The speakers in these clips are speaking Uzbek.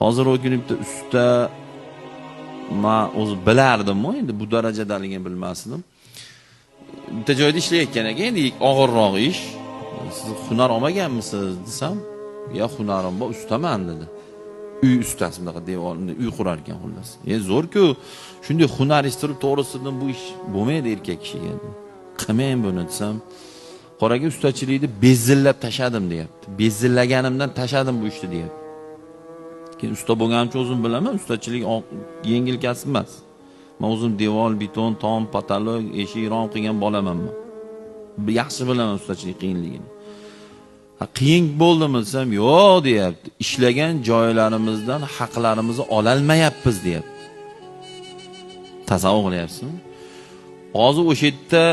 Hozir o kuni bitta usta men o'zi bilardim-ku, endi bu darajadaligini bilmasdim. Bitta joyda ishlayotgan ekan, endi og'irroq ish. Siz hunar olmaganmisiz desam, "Ya hunarim bor, ustaman" dedi. Uy ustasi bunaqa devorni uy qurar ekan xullas. Zo'r-ku. Shunday hunarist turib to'g'risidan bu ish bo'lmaydi erkak kishiga. Qilmang buni desam, qoraga ustachilikni bezillab tashadim deyapti. Bezillaganimdan tashadim bu ishni deyapti. Keyin usta bo'lganimcha o'zim bilaman, ustachilik yengil kasb emas. Men o'zim devor, beton, tom, patolog, eshik, rom qilgan bolaman men. Yaxshi bilaman ustachilik qiyinligini. Qiyin bo'ldimi desam, yo'q deyapti. Ishlagan joylarimizdan haqlarimizni ololmayapmiz deyapti. Tasavvur qilyapsizmi? Hozir o'sha yerda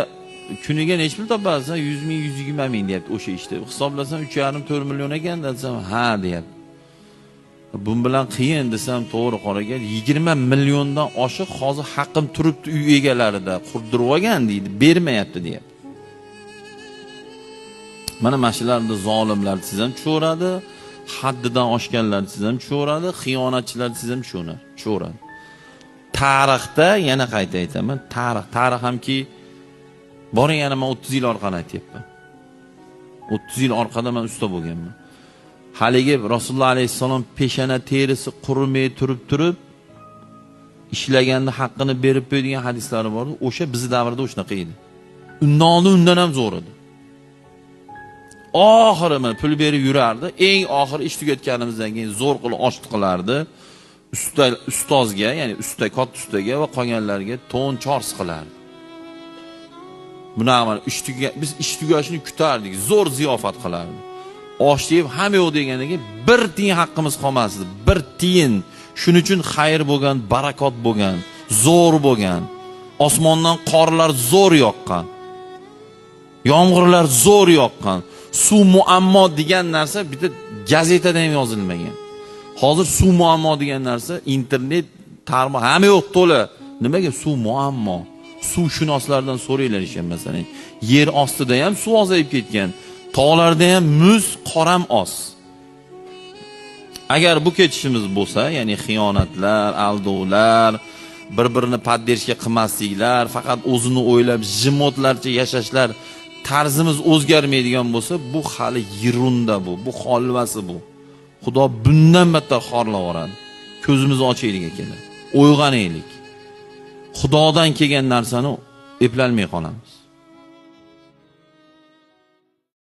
kuniga necha pul topasiz? 100 ming, 120 ming deyapti o'sha ishda. Hisoblasam 3,5-4 million ekan desam, ha deyapti. Bu bilan qiyin desam, to'g'ri qaragan 20 milliondan oshiq hozir haqqim turibdi uy egalarida, qurdirib olgan deydi, bermayapti deyapti. Mana mashalarni zolimlar siz ham cho'radi, haddidan oshganlar siz ham cho'radi, xiyonatchilar siz ham cho'radi. Tarixda yana qayta aytaman, tarix hamki boring, yana men 30 yil orqani aytyapman. 30 yil orqada men usta bo'lganman. Haligi Rasululloh alayhissalom peshana terisi qurimay turib ishlaganda haqqini berib qo'ydigan hadislari bor. O'sha bizning davrda o'shnaqa edi. Undan ham zo'r edi. Oxiri men pul berib yurardi. Eng oxiri ish tugatganimizdan keyin zo'r qilib osh qilardi. Ustozga, ya'ni katta ustaga va qolganlarga to'n chors qilardi. Bunaqa biz ish tugashini kutardik, zo'r ziyofat qilardi. Osh yeb ham yo'q degandan keyin bir tiyin haqqimiz qolmasdi. Bir tiyin. Shuning uchun xayr bo'lgan, barakot bo'lgan, zo'r bo'lgan. Osmondan qorlar zo'r yoqqan. Yomg'irlar zo'r yoqqan. Suv muammo degan narsa bitta gazetada ham yozilmagan. Hozir suv muammo degan narsa internet tarmoq hamma yo'q to'la. Nimaga suv muammo? Suvshunoslardan so'raylar ekan masalan. Yer ostida ham suv ozayib ketgan. Tog'larda ham muz, qoram oz. Agar bu ketishimiz bo'lsa, ya'ni xiyonatlar, aldovlar, bir-birini podderishga qilmasliklar, faqat o'zini o'ylab jimotlarcha yashashlar, tarzimiz o'zgarmaydigan bo'lsa, bu hali yirunda bu xolvasi bu. Xudo bundan battar xorlab yuboradi. Ko'zimizni ochaylik akalar. Uyg'onaylik. Xudodan kelgan narsani eplalmay qolamiz.